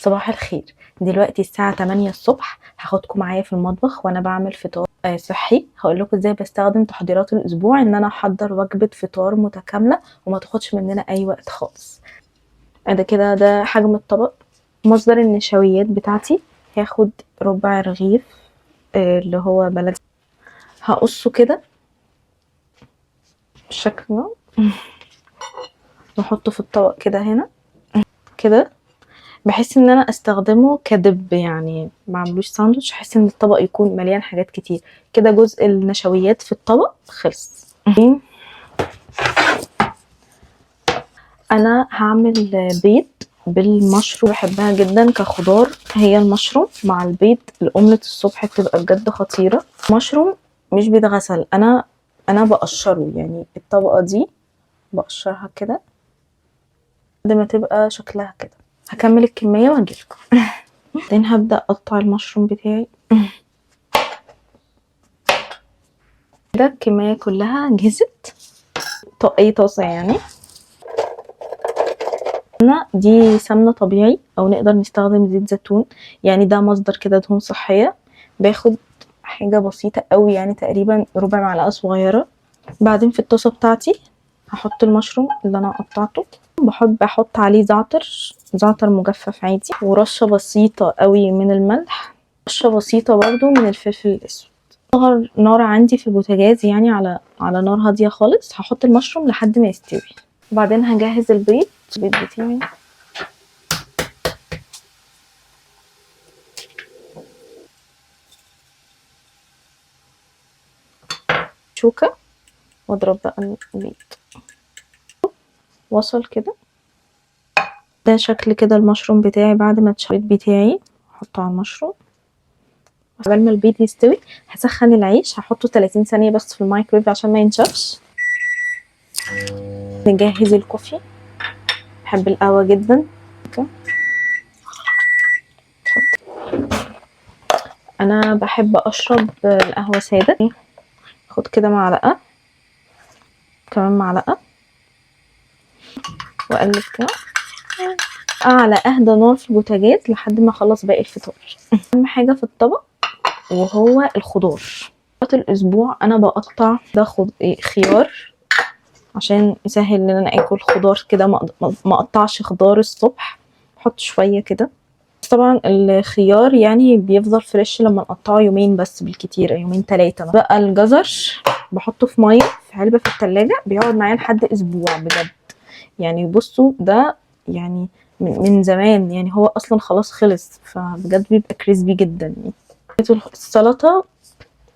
صباح الخير. دلوقتي الساعة 8 الصبح، هاخدكم معايا في المطبخ وانا بعمل فطار صحي. هقول لكم ازاي بستخدم تحضيرات الاسبوع ان انا احضر وجبة فطار متكاملة وما تاخدش مننا اي وقت خالص. ده حجم الطبق. مصدر النشويات بتاعتي هاخد ربع رغيف اللي هو بلدي، هقصه كده بالشكل ده واحطه في الطبق كده هنا كده، بحس ان انا استخدمه كدب، يعني معملوش ساندوتش، احس ان الطبق يكون مليان حاجات كتير كده. جزء النشويات في الطبق خلص. انا هعمل بيض بالمشروم، بحبها جدا كخضار. هي المشروم مع البيض، الاومليت الصبح بتبقى بجد خطيره. مشروم مش بيتغسل، انا بقشره، يعني الطبقه دي بقشرها كده لحد ما تبقى شكلها كده. هكمل الكميه واجيلكم. بعدين هبدا اقطع المشروم بتاعي كده. الكميه كلها جهزت. اي طاسه يعني. دي سمنه طبيعي او نقدر نستخدم زيت زيتون، يعني ده مصدر كده دهون صحيه. باخد حاجه بسيطه قوي، يعني تقريبا ربع معلقه صغيره. بعدين في الطاسه بتاعتي هحط المشروم اللي انا قطعته، بحب احط عليه زعتر مجفف عادي، ورشه بسيطه قوي من الملح، رشه بسيطه برضو من الفلفل الاسود. اصغر نار عندي في البوتاجاز، يعني على نار هاديه خالص. هحط المشروم لحد ما يستوي. وبعدين هجهز البيض بتاعي. شوكه واضرب بقى البيض. وصل كده. ده شكل كده المشروم بتاعي بعد ما اتشوى. البيض بتاعي هحطه على المشروم. قبل ما البيض يستوي هسخن العيش، هحطه 30 ثانيه بس في الميكرويف عشان ما ينشفش. نجهز الكوفي، بحب القهوه جدا. انا بحب اشرب القهوه ساده. اخد كده معلقه، كمان معلقه، واقلب كده على اهدى نار في البوتاجاز لحد ما اخلص باقي الفطار. اهم حاجه في الطبق وهو الخضار. الاسبوع انا بقطع ده خيار عشان يسهل ان انا اكل خضار كده، ما اقطعش خضار الصبح، احط شويه كده. طبعا الخيار يعني بيفضل فريش لما نقطعه يومين بس بالكتير، يومين 3. بقى الجزر بحطه في ميه في علبه في التلاجة، بيقعد معايا لحد اسبوع بجد. يعني بصوا ده يعني من زمان، يعني هو اصلا خلاص خلص، فبجد بيبقى كريسبي جدا. يعني السلطه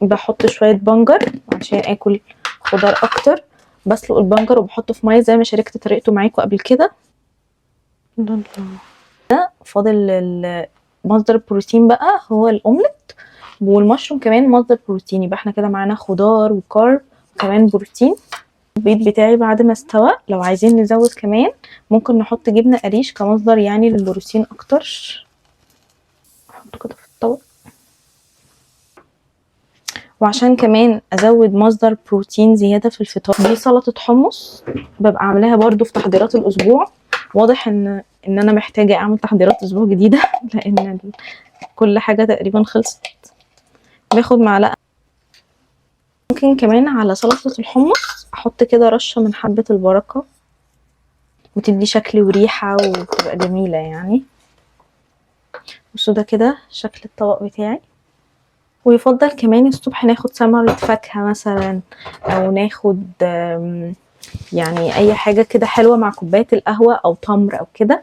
بحط شويه بنجر عشان اكل خضار اكتر. بسلق البنجر وبحطه في ميه زي ما شاركت طريقته معاكم قبل كده. ده فاضل مصدر البروتين بقى هو الاومليت، والمشروم كمان مصدر بروتين. يبقى احنا كده معانا خضار وكارب وكمان بروتين. البيض بتاعي بعد ما استوى، لو عايزين نزود كمان ممكن نحط جبنه قريش كمصدر يعني للبروتين اكتر. احطه كده في الطبق. وعشان كمان ازود مصدر بروتين زياده في الفطار، دي سلطه حمص ببقى عاملاها برضو في تحضيرات الاسبوع. واضح ان انا محتاجه اعمل تحضيرات اسبوع جديده لان كل حاجه تقريبا خلصت. باخد معلقه. ممكن كمان على سلطه الحمص احط كده رشه من حبه البركه، وتدي شكل وريحه وبتبقى جميله يعني. بصوا ده كده شكل الطبق بتاعي. ويفضل كمان الصبح ناخد ثمرة فاكهة مثلا، او ناخد يعني اي حاجة كده حلوة مع كوباية القهوة او تمر او كده.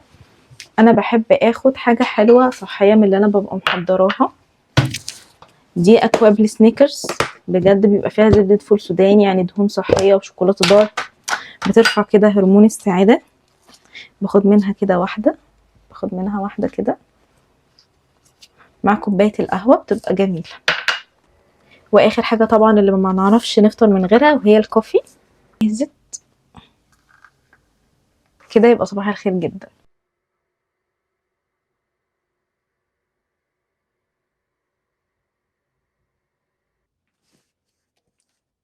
انا بحب اخد حاجة حلوة صحية من اللي انا ببقى محضراها. دي اكواب السنيكرز، بجد بيبقى فيها زبدة فول سوداني، يعني دهون صحية وشوكولاتة دارك، بترفع كده هرمون السعادة. باخد منها كده واحدة، باخد منها واحدة كده مع كوباية القهوة، بتبقى جميلة. واخر حاجة طبعا اللي ما نعرفش نفطر من غيرها وهي الكوفي. جهزت كده، يبقى صباح الخير جدا.